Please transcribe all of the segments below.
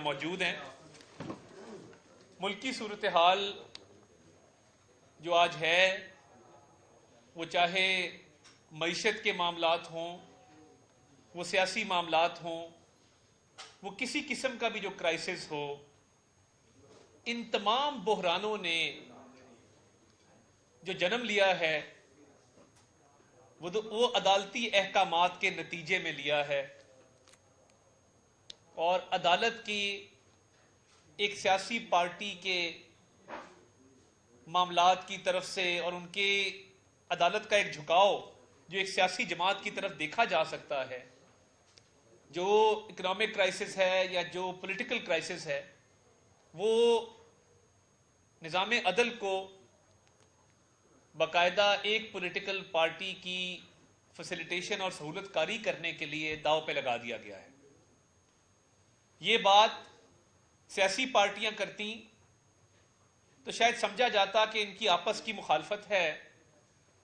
موجود ہیں۔ ملکی صورتحال جو آج ہے وہ چاہے معیشت کے معاملات ہوں، وہ سیاسی معاملات ہوں، وہ کسی قسم کا بھی جو کرائسس ہو، ان تمام بحرانوں نے جو جنم لیا ہے وہ عدالتی احکامات کے نتیجے میں لیا ہے، اور عدالت کی ایک سیاسی پارٹی کے معاملات کی طرف سے اور ان کے عدالت کا ایک جھکاؤ جو ایک سیاسی جماعت کی طرف دیکھا جا سکتا ہے، جو اکنامک کرائسس ہے یا جو پولیٹیکل کرائسس ہے، وہ نظام عدل کو باقاعدہ ایک پولیٹیکل پارٹی کی فیسیلیٹیشن اور سہولت کاری کرنے کے لیے داؤ پہ لگا دیا گیا ہے۔ یہ بات سیاسی پارٹیاں کرتی تو شاید سمجھا جاتا کہ ان کی آپس کی مخالفت ہے،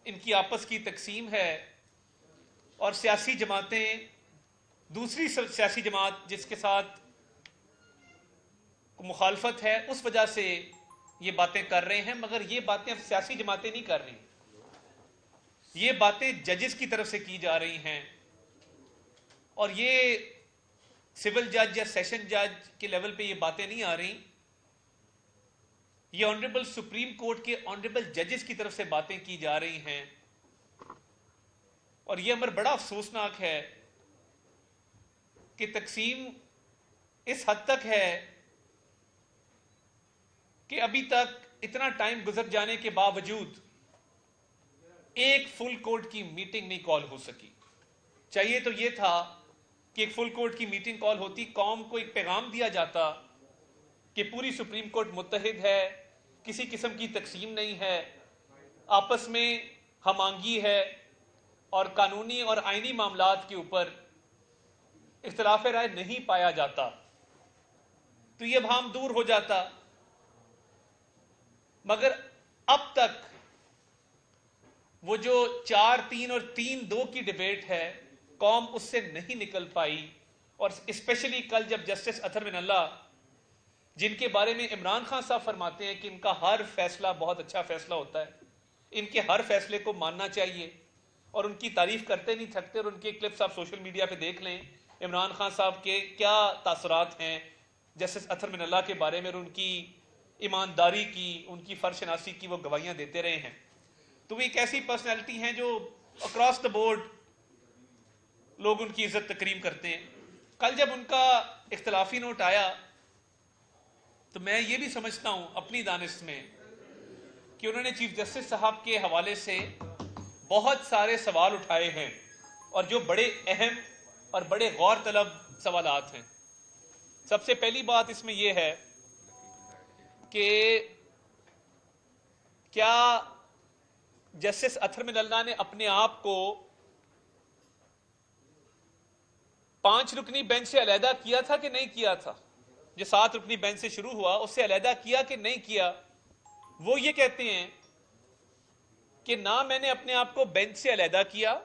ان کی آپس کی تقسیم ہے، اور سیاسی جماعتیں دوسری سیاسی جماعت جس کے ساتھ مخالفت ہے اس وجہ سے یہ باتیں کر رہے ہیں، مگر یہ باتیں اب سیاسی جماعتیں نہیں کر رہی، یہ باتیں ججز کی طرف سے کی جا رہی ہیں، اور یہ سول جج یا سیشن جج کے لیول پہ یہ باتیں نہیں آ رہی، یہ آنریبل سپریم کورٹ کے آنریبل ججز کی طرف سے باتیں کی جا رہی ہیں۔ اور یہ امر بڑا افسوسناک ہے کہ تقسیم اس حد تک ہے کہ ابھی تک اتنا ٹائم گزر جانے کے باوجود ایک فل کورٹ کی میٹنگ نہیں کال ہو سکی۔ چاہیے تو یہ تھا کہ ایک فل کورٹ کی میٹنگ کال ہوتی، قوم کو ایک پیغام دیا جاتا کہ پوری سپریم کورٹ متحد ہے، کسی قسم کی تقسیم نہیں ہے، آپس میں ہم آہنگی ہے، اور قانونی اور آئینی معاملات کے اوپر اختلاف رائے نہیں پایا جاتا، تو یہ ابہام دور ہو جاتا۔ مگر اب تک وہ جو 4-3 اور 3-2 کی ڈیبیٹ ہے، قوم اس سے نہیں نکل پائی، اور اسپیشلی کل جب جسٹس اطہر من اللہ، جن کے بارے میں عمران خان صاحب فرماتے ہیں کہ ان کا ہر فیصلہ بہت اچھا فیصلہ ہوتا ہے، ان کے ہر فیصلے کو ماننا چاہیے، اور ان کی تعریف کرتے نہیں تھکتے، اور ان کے کلپس آپ سوشل میڈیا پہ دیکھ لیں عمران خان صاحب کے کیا تاثرات ہیں جسٹس اطہر من اللہ کے بارے میں، اور ان کی ایمانداری کی، ان کی فرض شناسی کی وہ گواہیاں دیتے رہے ہیں۔ تو وہ ایک ایسی پرسنالٹی ہیں جو اکراس دا بورڈ لوگ ان کی عزت تکریم کرتے ہیں۔ کل جب ان کا اختلافی نوٹ آیا تو میں یہ بھی سمجھتا ہوں اپنی دانش میں کہ انہوں نے چیف جسٹس صاحب کے حوالے سے بہت سارے سوال اٹھائے ہیں، اور جو بڑے اہم اور بڑے غور طلب سوالات ہیں۔ سب سے پہلی بات اس میں یہ ہے کہ کیا جسٹس اطہر من اللہ نے اپنے آپ کو 5 رکنی بینچ سے علیحدہ کیا تھا کہ نہیں کیا تھا؟ جو 7 رکنی بینچ سے شروع ہوا اس سے علیحدہ کیا کہ نہیں کیا؟ وہ یہ کہتے ہیں کہ نہ میں نے اپنے آپ کو بینچ سے علیحدہ کیا،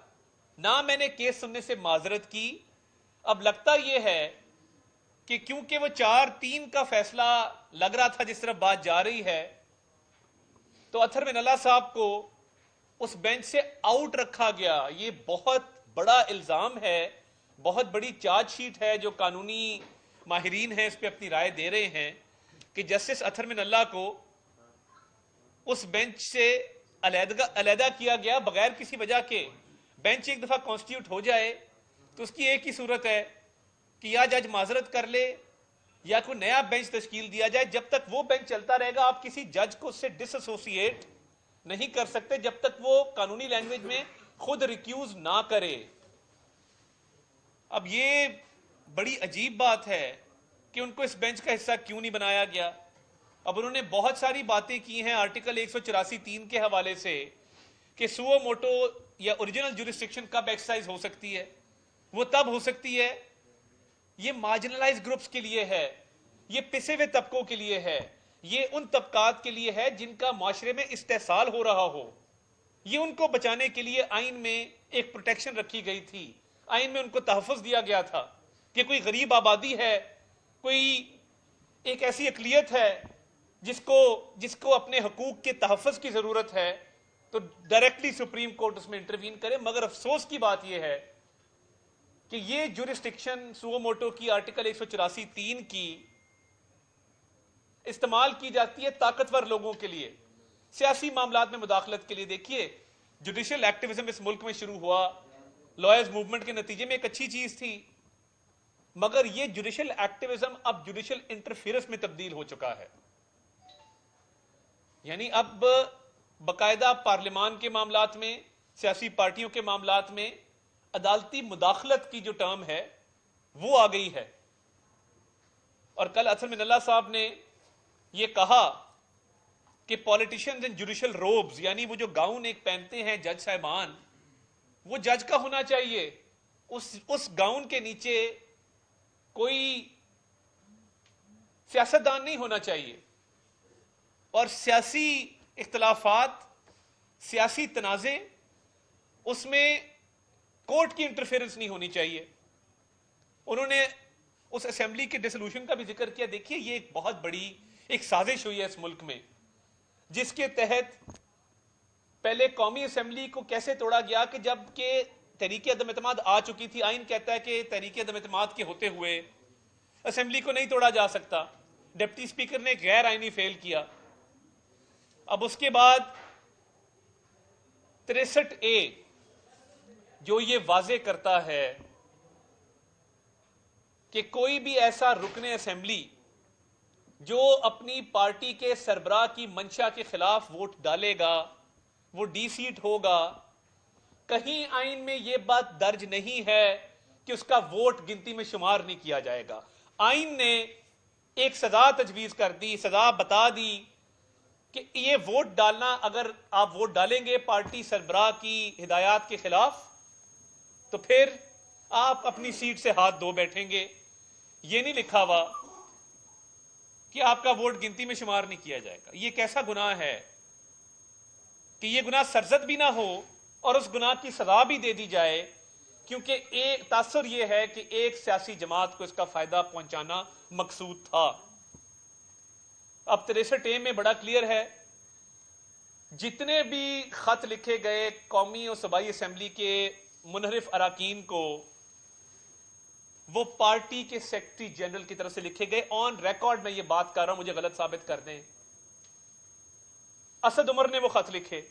نہ میں نے کیس سننے سے معذرت کی۔ اب لگتا یہ ہے کہ کیونکہ وہ 4-3 کا فیصلہ لگ رہا تھا جس طرح بات جا رہی ہے، تو اطہر من اللہ صاحب کو اس بینچ سے آؤٹ رکھا گیا۔ یہ بہت بڑا الزام ہے، بہت بڑی چارج شیٹ ہے جو قانونی ماہرین ہیں اس پہ اپنی رائے دے رہے ہیں کہ جسٹس اطہر من اللہ کو اس بینچ سے علیحدہ کیا گیا بغیر کسی وجہ کے۔ بینچ ایک دفعہ کانسٹیٹیوٹ ہو جائے تو اس کی ایک ہی صورت ہے کہ یا جج معذرت کر لے یا کوئی نیا بینچ تشکیل دیا جائے۔ جب تک وہ بینچ چلتا رہے گا آپ کسی جج کو اس سے ڈس ایسوسیٹ نہیں کر سکتے جب تک وہ قانونی لینگویج میں خود ریکیوز نہ کرے۔ اب یہ بڑی عجیب بات ہے کہ ان کو اس بینچ کا حصہ کیوں نہیں بنایا گیا۔ اب انہوں نے بہت ساری باتیں کی ہیں آرٹیکل 184(3) کے حوالے سے کہ سوو موٹو یا اوریجنل جورسڈکشن کب ایکسرسائز ہو سکتی ہے، وہ تب ہو سکتی ہے، یہ مارجنلائز گروپس کے لیے ہے، یہ پسے ہوئے طبقوں کے لیے ہے، یہ ان طبقات کے لیے ہے جن کا معاشرے میں استحصال ہو رہا ہو۔ یہ ان کو بچانے کے لیے آئین میں ایک پروٹیکشن رکھی گئی تھی، آئین میں ان کو تحفظ دیا گیا تھا کہ کوئی غریب آبادی ہے، کوئی ایک ایسی اقلیت ہے جس کو اپنے حقوق کے تحفظ کی ضرورت ہے تو ڈائریکٹلی سپریم کورٹ اس میں انٹروین کرے. مگر افسوس کی بات یہ ہے کہ یہ جورسڈکشن سو موٹو کی آرٹیکل 184(3) کی استعمال کی جاتی ہے طاقتور لوگوں کے لیے سیاسی معاملات میں مداخلت کے لیے. دیکھیے جوڈیشل ایکٹیویزم اس ملک میں شروع ہوا لائرز موومنٹ کے نتیجے میں، ایک اچھی چیز تھی، مگر یہ جوڈیشل ایکٹیویزم اب جوڈیشل انٹرفیئرنس میں تبدیل ہو چکا ہے. یعنی اب باقاعدہ پارلیمان کے معاملات میں، سیاسی پارٹیوں کے معاملات میں عدالتی مداخلت کی جو ٹرم ہے وہ آ گئی ہے. اور کل اصل من اللہ صاحب نے یہ کہا کہ پولیٹیشنز ان جوڈیشل روبز، یعنی وہ جو گاؤن ایک پہنتے ہیں جج صاحبان، وہ جج کا ہونا چاہیے. اس گاؤن کے نیچے کوئی سیاستدان نہیں ہونا چاہیے. اور سیاسی اختلافات، سیاسی تنازع، اس میں کورٹ کی انٹرفیئرنس نہیں ہونی چاہیے. انہوں نے اس اسمبلی کے ڈیسولوشن کا بھی ذکر کیا. دیکھیے یہ ایک بہت بڑی ایک سازش ہوئی ہے اس ملک میں، جس کے تحت پہلے قومی اسمبلی کو کیسے توڑا گیا کہ جب کہ تحریک عدم اعتماد آ چکی تھی، آئین کہتا ہے کہ تحریک عدم اعتماد کے ہوتے ہوئے اسمبلی کو نہیں توڑا جا سکتا. ڈپٹی اسپیکر نے غیر آئینی فیل کیا. اب اس کے بعد 63A جو یہ واضح کرتا ہے کہ کوئی بھی ایسا رکن اسمبلی جو اپنی پارٹی کے سربراہ کی منشا کے خلاف ووٹ ڈالے گا وہ ڈی سیٹ ہوگا. کہیں آئین میں یہ بات درج نہیں ہے کہ اس کا ووٹ گنتی میں شمار نہیں کیا جائے گا. آئین نے ایک سزا تجویز کر دی، سزا بتا دی کہ یہ ووٹ ڈالنا، اگر آپ ووٹ ڈالیں گے پارٹی سربراہ کی ہدایات کے خلاف تو پھر آپ اپنی سیٹ سے ہاتھ دھو بیٹھیں گے. یہ نہیں لکھا ہوا کہ آپ کا ووٹ گنتی میں شمار نہیں کیا جائے گا. یہ کیسا گناہ ہے کہ یہ گناہ سرزد بھی نہ ہو اور اس گناہ کی سزا بھی دے دی جائے، کیونکہ ایک تاثر یہ ہے کہ ایک سیاسی جماعت کو اس کا فائدہ پہنچانا مقصود تھا. اب 63A میں بڑا کلیئر ہے، جتنے بھی خط لکھے گئے قومی اور صوبائی اسمبلی کے منحرف اراکین کو، وہ پارٹی کے سیکرٹری جنرل کی طرف سے لکھے گئے. آن ریکارڈ میں یہ بات کر رہا ہوں، مجھے غلط ثابت کر دیں. اسد عمر نے وہ خط لکھے.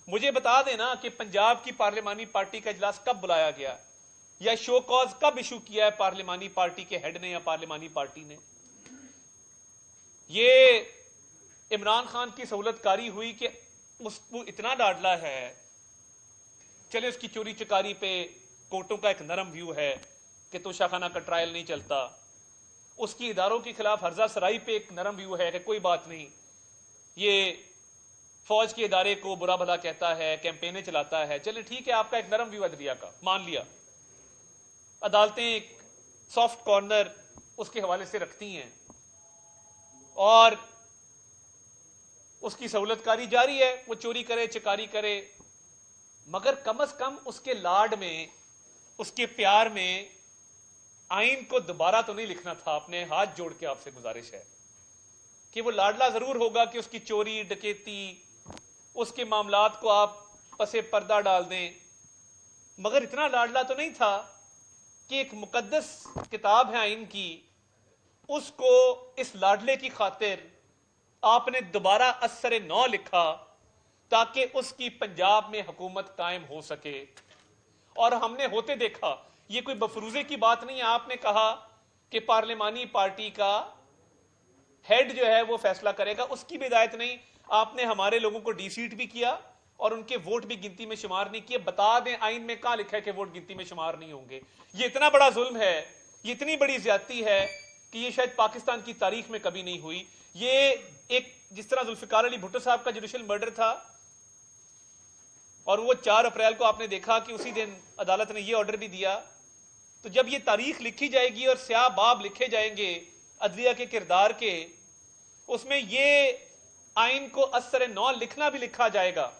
مجھے بتا دینا کہ پنجاب کی پارلیمانی پارٹی کا اجلاس کب بلایا گیا یا شو کاز کب ایشو کیا ہے پارلیمانی پارٹی کے ہیڈ نے یا پارلیمانی پارٹی نے. یہ عمران خان کی سہولت کاری ہوئی کہ اس کو اتنا ڈاڈلا ہے، چلے اس کی چوری چکاری پہ کورٹوں کا ایک نرم ویو ہے کہ تو شاخانہ کا ٹرائل نہیں چلتا، اس کی اداروں کے خلاف ہرزہ سرائی پہ ایک نرم ویو ہے کہ کوئی بات نہیں، یہ فوج کے ادارے کو برا بھلا کہتا ہے، کیمپینیں چلاتا ہے، چلے ٹھیک ہے آپ کا ایک نرم ویو عدلیہ کا مان لیا. عدالتیں ایک سافٹ کارنر اس کے حوالے سے رکھتی ہیں اور اس کی سہولت کاری جاری ہے، وہ چوری کرے چکاری کرے، مگر کم از کم اس کے لاڈ میں، اس کے پیار میں آئین کو دوبارہ تو نہیں لکھنا تھا. اپنے ہاتھ جوڑ کے آپ سے گزارش ہے کہ وہ لاڈلا ضرور ہوگا کہ اس کی چوری ڈکیتی، اس کے معاملات کو آپ پسے پردہ ڈال دیں، مگر اتنا لاڈلا تو نہیں تھا کہ ایک مقدس کتاب ہے آئین کی، اس کو اس لاڈلے کی خاطر آپ نے دوبارہ اثر نو لکھا تاکہ اس کی پنجاب میں حکومت قائم ہو سکے. اور ہم نے ہوتے دیکھا، یہ کوئی بفروزے کی بات نہیں ہے. آپ نے کہا کہ پارلیمانی پارٹی کا ہیڈ جو ہے وہ فیصلہ کرے گا، اس کی بھی ہدایت نہیں. آپ نے ہمارے لوگوں کو ڈی سیٹ بھی کیا اور ان کے ووٹ بھی گنتی میں شمار نہیں کیے. بتا دیں آئین میں کہاں لکھا ہے کہ ووٹ گنتی میں شمار نہیں ہوں گے. یہ اتنا بڑا ظلم ہے، یہ اتنی بڑی زیادتی ہے کہ یہ شاید پاکستان کی تاریخ میں کبھی نہیں ہوئی. یہ ایک جس طرح ذوالفقار علی بھٹو صاحب کا جوڈیشل مرڈر تھا اور وہ 4 اپریل کو آپ نے دیکھا کہ اسی دن عدالت نے یہ آرڈر بھی دیا. تو جب یہ تاریخ لکھی جائے گی اور سیاہ باب لکھے جائیں گے عدلیہ کے کردار کے، اس میں یہ آئین کو اثر نو لکھنا بھی لکھا جائے گا.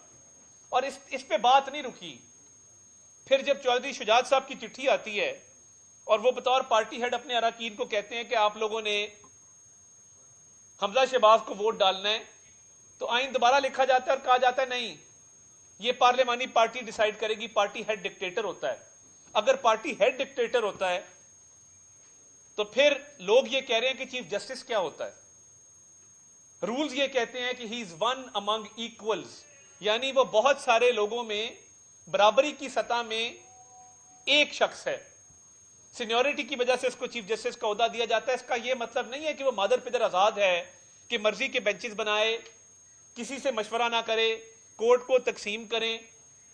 اور اس پہ بات نہیں رکی. پھر جب چودھری شجاعت صاحب کی چٹھی آتی ہے اور وہ بطور پارٹی ہیڈ اپنے اراکین کو کہتے ہیں کہ آپ لوگوں نے حمزہ شہباز کو ووٹ ڈالنا ہے تو آئین دوبارہ لکھا جاتا ہے اور کہا جاتا ہے نہیں، یہ پارلیمانی پارٹی ڈیسائیڈ کرے گی، پارٹی ہیڈ ڈکٹیٹر ہوتا ہے۔ اگر پارٹی ہیڈ ڈکٹیٹر ہوتا ہے تو پھر لوگ یہ کہہ رہے ہیں کہ چیف جسٹس کیا ہوتا ہے؟ رولز یہ کہتے ہیں کہ ہی از ون امنگ ایکولز، یعنی وہ بہت سارے لوگوں میں برابری کی سطح میں ایک شخص ہے۔ سینیورٹی کی وجہ سے اس کو چیف جسٹس کا عہدہ دیا جاتا ہے۔ اس کا یہ مطلب نہیں ہے کہ وہ مادر پدر آزاد ہے کہ مرضی کے بینچز بنائے، کسی سے مشورہ نہ کرے، کورٹ کو تقسیم کریں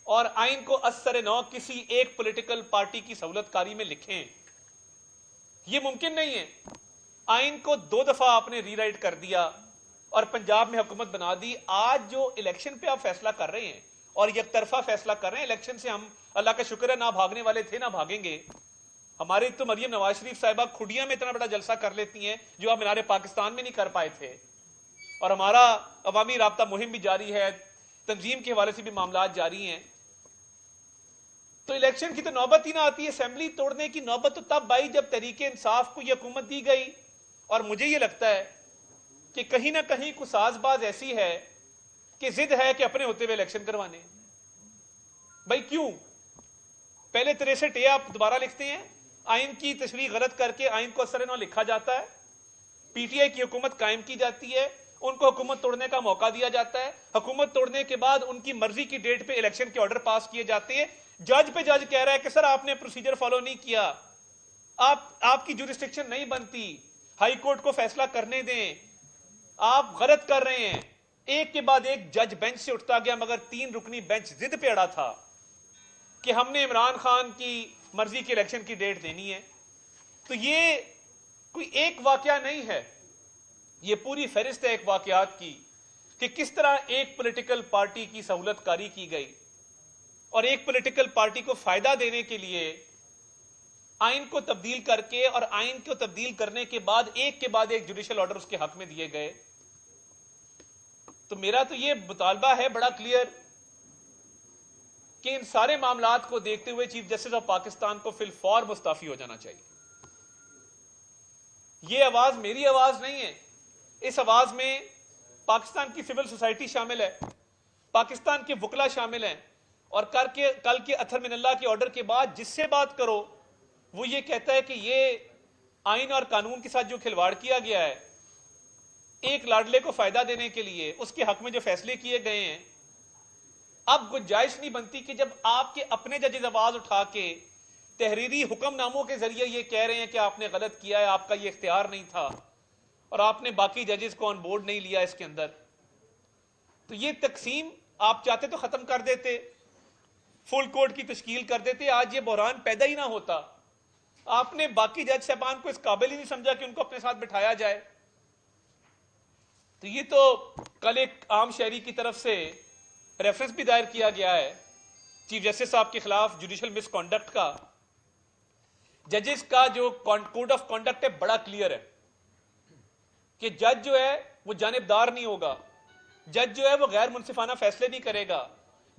اور آئین کو از سر نو کسی ایک پولیٹیکل پارٹی کی سہولت کاری میں لکھیں۔ یہ ممکن نہیں ہے۔ آئین کو 2 دفعہ آپ نے ری رائٹ کر دیا اور پنجاب میں حکومت بنا دی۔ آج جو الیکشن پہ آپ فیصلہ کر رہے ہیں اور یک طرفہ فیصلہ کر رہے ہیں، الیکشن سے ہم اللہ کا شکر ہے نہ بھاگنے والے تھے نہ بھاگیں گے۔ ہماری تو مریم نواز شریف صاحبہ کھڑیاں میں اتنا بڑا جلسہ کر لیتی ہیں جو آپ مینار پاکستان میں نہیں کر پائے تھے، اور ہمارا عوامی رابطہ مہم بھی جاری ہے، تنظیم کے حوالے سے بھی معاملات جاری ہیں۔ تو الیکشن کی تو نوبت ہی نہ آتی ہے، اسمبلی توڑنے کی نوبت تو تب آئی جب تحریک انصاف کو یہ حکومت دی گئی۔ اور مجھے یہ لگتا ہے کہ کہیں نہ کہیں کوئی ساز باز ایسی ہے کہ ضد ہے کہ اپنے ہوتے ہوئے الیکشن کروانے۔ بھائی کیوں؟ پہلے 63 آپ دوبارہ لکھتے ہیں، آئین کی تشریح غلط کر کے آئین کو اثر نو لکھا جاتا ہے، پی ٹی آئی کی حکومت قائم کی جاتی ہے، ان کو حکومت توڑنے کا موقع دیا جاتا ہے، حکومت توڑنے کے بعد ان کی مرضی کی ڈیٹ پہ الیکشن کے آرڈر پاس کیے جاتے ہیں۔ جج پہ جج کہہ رہا ہے کہ سر آپ نے پروسیجر فالو نہیں کیا، آپ کی جورسڈکشن نہیں بنتی، ہائی کورٹ کو فیصلہ کرنے دیں، آپ غلط کر رہے ہیں۔ ایک کے بعد ایک جج بینچ سے اٹھتا گیا، مگر 3 رکنی بینچ ضد پہ اڑا تھا کہ ہم نے عمران خان کی مرضی کے الیکشن کی ڈیٹ دینی ہے۔ تو یہ کوئی ایک واقعہ نہیں ہے، یہ پوری فہرست ہے ایک واقعات کی کہ کس طرح ایک پولیٹیکل پارٹی کی سہولت کاری کی گئی اور ایک پولیٹیکل پارٹی کو فائدہ دینے کے لیے آئین کو تبدیل کر کے اور آئین کو تبدیل کرنے کے بعد ایک کے بعد ایک جوڈیشل آرڈر اس کے حق میں دیے گئے۔ تو میرا تو یہ مطالبہ ہے بڑا کلیئر کہ ان سارے معاملات کو دیکھتے ہوئے چیف جسٹس آف پاکستان کو فی الفور مستعفی ہو جانا چاہیے۔ یہ آواز میری آواز نہیں ہے، اس آواز میں پاکستان کی سول سوسائٹی شامل ہے، پاکستان کے وکلا شامل ہیں، اور کل کے اطہر من اللہ کے آرڈر کے بعد جس سے بات کرو وہ یہ کہتا ہے کہ یہ آئین اور قانون کے ساتھ جو کھلواڑ کیا گیا ہے ایک لاڈلے کو فائدہ دینے کے لیے، اس کے حق میں جو فیصلے کیے گئے ہیں، اب گنجائش نہیں بنتی کہ جب آپ کے اپنے ججز آواز اٹھا کے تحریری حکم ناموں کے ذریعے یہ کہہ رہے ہیں کہ آپ نے غلط کیا ہے، آپ کا یہ اختیار نہیں تھا اور آپ نے باقی ججز کو آن بورڈ نہیں لیا اس کے اندر، تو یہ تقسیم آپ چاہتے تو ختم کر دیتے، فل کورٹ کی تشکیل کر دیتے، آج یہ بحران پیدا ہی نہ ہوتا۔ آپ نے باقی جج صاحبان کو اس قابل ہی نہیں سمجھا کہ ان کو اپنے ساتھ بٹھایا جائے۔ تو یہ تو کل ایک عام شہری کی طرف سے ریفرنس بھی دائر کیا گیا ہے چیف جسٹس صاحب کے خلاف جوڈیشل مس کانڈکٹ کا۔ ججز کا جو کوڈ آف کانڈکٹ ہے بڑا کلیئر ہے کہ جج جو ہے وہ جانبدار نہیں ہوگا، جج جو ہے وہ غیر منصفانہ فیصلے نہیں کرے گا،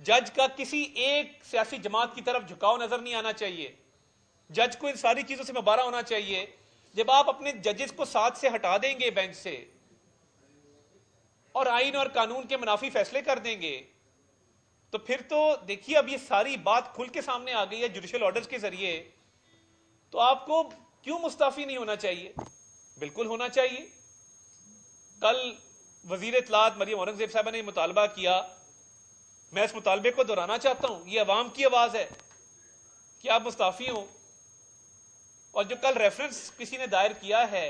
جج کا کسی ایک سیاسی جماعت کی طرف جھکاؤ نظر نہیں آنا چاہیے، جج کو ان ساری چیزوں سے مبارہ ہونا چاہیے۔ جب آپ اپنے ججز کو ساتھ سے ہٹا دیں گے بینچ سے اور آئین اور قانون کے منافی فیصلے کر دیں گے تو پھر تو دیکھیے اب یہ ساری بات کھل کے سامنے آ گئی ہے جوڈیشل آرڈرز کے ذریعے، تو آپ کو کیوں مستعفی نہیں ہونا چاہیے؟ بالکل ہونا چاہیے۔ کل وزیر اطلاعات مریم اورنگزیب صاحبہ نے مطالبہ کیا، میں اس مطالبے کو دہرانا چاہتا ہوں، یہ عوام کی آواز ہے کہ آپ مستعفی ہوں۔ اور جو کل ریفرنس کسی نے دائر کیا ہے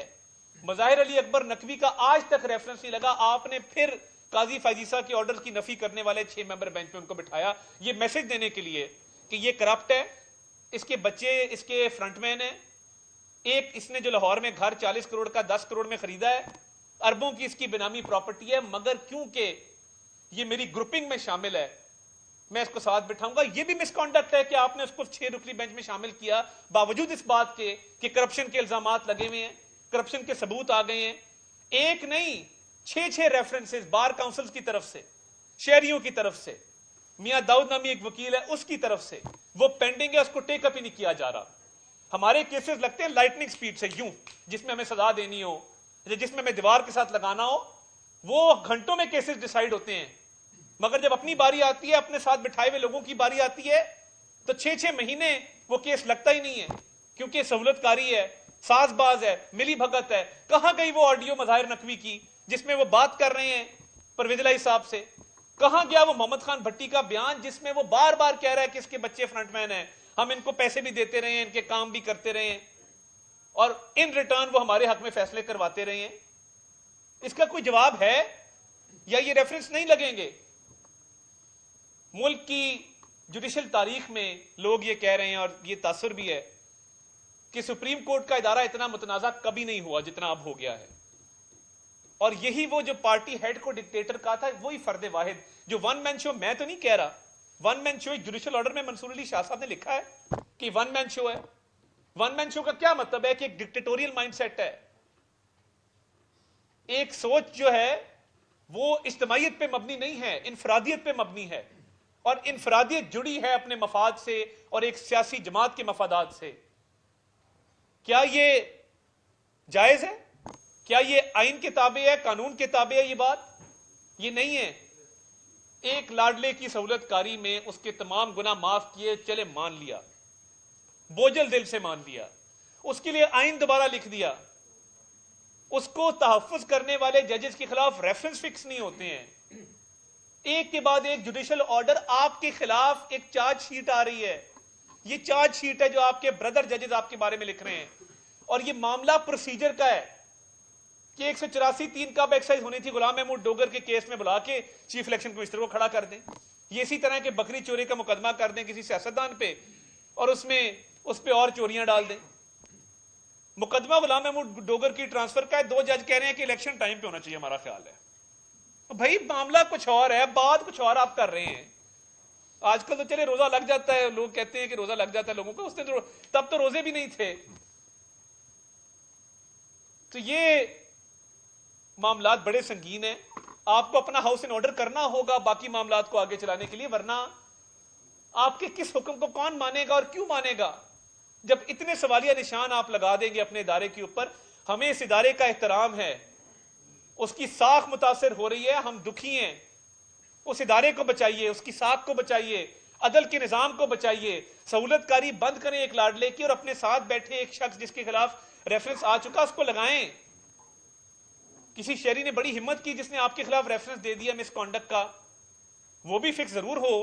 مظاہر علی اکبر نقوی کا، آج تک ریفرنس نہیں لگا، آپ نے پھر قاضی فائزیسا کے آرڈر کی نفی کرنے والے 6 ممبر بینچ پہ ان کو بٹھایا، یہ میسج دینے کے لیے کہ یہ کرپٹ ہے، اس کے بچے اس کے فرنٹ مین ہیں، ایک اس نے جو لاہور میں گھر 40 کروڑ کا 10 کروڑ میں خریدا ہے، اربوں کی اس کی بینامی پراپرٹی ہے، مگر کیونکہ یہ میری گروپنگ میں شامل ہے میں اس کو ساتھ بٹھاؤں گا۔ یہ بھی مس کانڈکٹ ہے کہ آپ نے اس کو 6 رکنی بینچ میں شامل کیا باوجود اس بات کے کہ کرپشن کے الزامات لگے ہوئے ہیں، کرپشن کے ثبوت آ گئے ہیں۔ ایک نہیں 6 ریفرنسز بار کاؤنسلز کی طرف سے، شہریوں کی طرف سے، میاں داؤد نامی ایک وکیل ہے اس کی طرف سے، وہ پینڈنگ ہے، اس کو ٹیک اپ ہی نہیں کیا جا رہا۔ ہمارے کیسز لگتے ہیں لائٹننگ سپیڈ سے، یوں جس میں ہمیں سزا دینی ہو جس میں دیوار کے ساتھ لگانا ہو وہ گھنٹوں میں کیسز ڈیسائیڈ ہوتے ہیں، مگر جب اپنی باری آتی ہے، اپنے ساتھ بٹھائے ہوئے لوگوں کی باری آتی ہے تو 6 مہینے وہ کیس لگتا ہی نہیں ہے، کیونکہ سہولت کاری ہے، ساز باز ہے، ملی بھگت ہے۔ کہاں گئی وہ آڈیو مظاہر نقوی کی جس میں وہ بات کر رہے ہیں پرویز الہی صاحب سے؟ کہاں گیا وہ محمد خان بھٹی کا بیان جس میں وہ بار بار کہہ رہا ہے کہ اس کے بچے فرنٹ مین ہیں، ہم ان کو پیسے بھی دیتے رہے ہیں، ان کے کام بھی کرتے رہے ہیں، اور ان ریٹرن وہ ہمارے حق میں فیصلے کرواتے رہے ہیں؟ اس کا کوئی جواب ہے یا یہ ریفرنس نہیں لگیں گے؟ ملک کی جوڈیشل تاریخ میں لوگ یہ کہہ رہے ہیں، اور یہ تاثر بھی ہے، کہ سپریم کورٹ کا ادارہ اتنا متنازع کبھی نہیں ہوا جتنا اب ہو گیا ہے، اور یہی وہ جو پارٹی ہیڈ کو ڈکٹیٹر کہا تھا، وہی فرد واحد جو ون مین شو، میں تو نہیں کہہ رہا، ون مین شو ایک جوڈیشل آرڈر میں منصور علی شاہ صاحب نے لکھا ہے کہ ون مین شو ہے۔ ون مین شو کا کیا مطلب ہے؟ کہ ایک ڈکٹیٹوریل مائنڈ سیٹ ہے، ایک سوچ جو ہے وہ اجتماعیت پہ مبنی نہیں ہے، انفرادیت پہ مبنی ہے، اور انفرادیت جڑی ہے اپنے مفاد سے اور ایک سیاسی جماعت کے مفادات سے۔ کیا یہ جائز ہے؟ کیا یہ آئین کے تابع ہے، قانون کے تابع ہے؟ یہ بات یہ نہیں ہے۔ ایک لاڈلے کی سہولت کاری میں اس کے تمام گناہ معاف کیے، چلے مان لیا، بوجھل دل سے مان لیا، اس کے لیے آئین دوبارہ لکھ دیا، اس کو تحفظ کرنے والے ججز کے خلاف ریفرنس فکس نہیں ہوتے ہیں، ایک کے بعد ایک جوڈیشل آرڈر آپ کے خلاف ایک چارج شیٹ آ رہی ہے، یہ چارج شیٹ ہے جو آپ کے بردر ججز آپ کے بارے میں لکھ رہے ہیں، اور یہ معاملہ پروسیجر کا ہے کہ 184(3) کب ایکسائز ہونی تھی غلام محمود ڈوگر کے کیس میں بلا کے چیف الیکشن کمشنر کو کھڑا کر دیں، یہ اسی طرح کے بکری چوری کا مقدمہ کر دیں کسی سیاستدان پہ اور اس پہ اور چوریاں ڈال دیں۔ مقدمہ غلام محمود ڈوگر کی ٹرانسفر کا ہے، 2 جج کہہ رہے ہیں کہ الیکشن ٹائم پہ ہونا چاہیے، ہمارا خیال ہے۔ بھائی معاملہ کچھ اور ہے، بات کچھ اور آپ کر رہے ہیں۔ آج کل تو چلے روزہ لگ جاتا ہے، لوگ کہتے ہیں کہ روزہ لگ جاتا ہے لوگوں کو، اس نے تب تو روزے بھی نہیں تھے۔ تو یہ معاملات بڑے سنگین ہیں، آپ کو اپنا ہاؤس ان آرڈر کرنا ہوگا باقی معاملات کو آگے چلانے کے لیے، ورنہ آپ کے کس حکم کو کون مانے گا اور کیوں مانے گا؟ جب اتنے سوالیہ نشان آپ لگا دیں گے اپنے ادارے کے اوپر، ہمیں اس ادارے کا احترام ہے، اس کی ساکھ متاثر ہو رہی ہے، ہم دکھی ہیں، اس ادارے کو بچائیے، اس کی ساکھ کو بچائیے، عدل کے نظام کو بچائیے، سہولت کاری بند کریں ایک لاڈلے کی، اور اپنے ساتھ بیٹھے ایک شخص جس کے خلاف ریفرنس آ چکا اس کو لگائیں۔ کسی شہری نے بڑی ہمت کی جس نے آپ کے خلاف ریفرنس دے دیا مس کانڈکٹ کا، وہ بھی فکس ضرور ہو،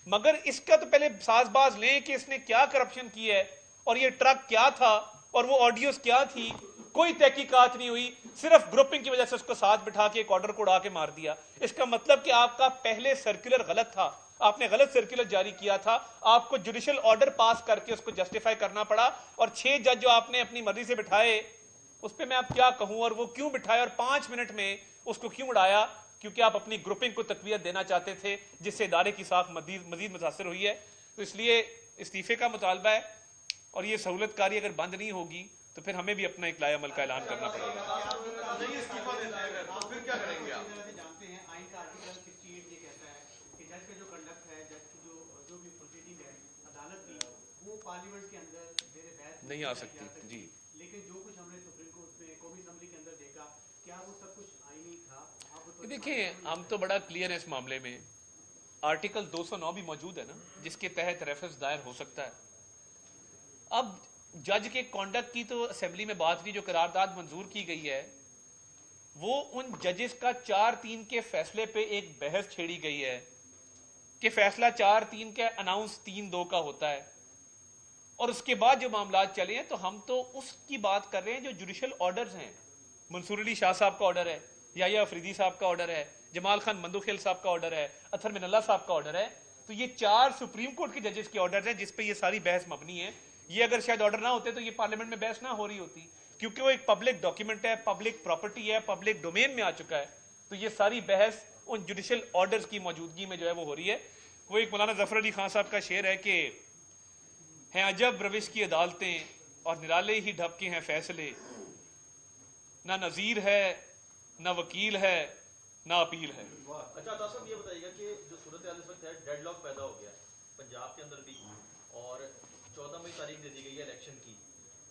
مگر اس کا تو پہلے ساز باز لیں کہ اس نے کیا کرپشن کی ہے، اور یہ ٹرک کیا تھا، اور وہ آڈیوز کیا تھی۔ کوئی تحقیقات نہیں ہوئی، صرف گروپنگ کی وجہ سے اس کو ساتھ بٹھا کے ایک آرڈر کو اڑا کے مار دیا۔ اس کا مطلب کہ آپ کا پہلے سرکولر غلط تھا، آپ نے غلط سرکولر جاری کیا تھا، آپ کو جوڈیشل آرڈر پاس کر کے اس کو جسٹیفائی کرنا پڑا، اور 6 جج جو آپ نے اپنی مرضی سے بٹھائے، اس پہ میں آپ کیا کہوں، اور وہ کیوں بٹھائے اور 5 منٹ میں اس کو کیوں اڑایا؟ کیونکہ آپ اپنی گروپنگ کو تقویت دینا چاہتے تھے، جس سے ادارے کی ساکھ مزید متاثر ہوئی ہے۔ تو اس لیے استعفے کا مطالبہ ہے، اور یہ سہولت کاری اگر بند نہیں ہوگی تو پھر ہمیں بھی اپنا اقلاع عمل کا اعلان کرنا پڑے گا۔ نہیں استعفیٰ دیتے ہیں تو پھر کیا کریں گے آپ؟ جانتے ہیں آئین کا آرٹیکل 68 یہ کہتا ہے کہ جج کا جو کنڈکٹ ہے، جج کی جو بھی پروسیڈنگ ہے عدالت کی، وہ پارلیمنٹ کے اندر زیر بحث نہیں آ سکتی۔ جی، لیکن جو کچھ ہم نے سپریم کورٹ میں قومی اسمبلی کے اندر دیکھا، کیا وہ سب کچھ آئینی تھا؟ دیکھیں ہم تو بڑا کلیئر ہے اس معاملے میں، آرٹیکل 209 بھی موجود ہے نا، جس کے تحت ریفرنس دائر ہو سکتا ہے۔ اب جج کے کانڈکٹ کی تو اسمبلی میں بات نہیں، جو قرارداد منظور کی گئی ہے وہ ان ججز کا 4-3 کے فیصلے پہ ایک بحث چھیڑی گئی ہے کہ فیصلہ 4-3 کا اناؤنس 3-2 کا ہوتا ہے، اور اس کے بعد جو معاملات چلے ہیں تو ہم تو اس کی بات کر رہے ہیں جو جوڈیشل آرڈرز ہیں۔ منصور علی شاہ صاحب کا آرڈر ہے، یحییٰ افریدی صاحب کا آرڈر ہے، جمال خان مندوخیل صاحب کا آرڈر ہے، اطہر من اللہ صاحب کا آرڈر ہے۔ تو یہ 4 سپریم کورٹ کے ججز کے آرڈرز ہیں جس پہ یہ ساری بحث مبنی ہے۔ یہ اگر شاید آرڈر نہ ہوتے تو یہ پارلیمنٹ میں بحث نہ ہو رہی ہوتی، کیونکہ وہ ایک پبلک ڈاکیومنٹ ہے، پبلک پراپرٹی ہے، پبلک ڈومین میں آ چکا ہے۔ تو یہ ساری بحث ان جوڈیشل آرڈرز کی موجودگی میں جو ہے وہ ہو رہی ہے۔ وہ ایک مولانا ظفر علی خان صاحب کا شعر ہے کہ ہیں عجب روش کی عدالتیں اور نرالے ہی ڈھب کے ہیں فیصلے، نہ نظیر ہے نہ وکیل ہے نہ اپیل ہے۔ اچھا عطا صاحب یہ بتائیے گا کہ جو صورتحال اس وقت ہے، ڈیڈ لاک پیدا ہو گیا پنجاب کے اندر بھی، اور 14 مئی تاریخ دے دی گئی ہے الیکشن کی،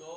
2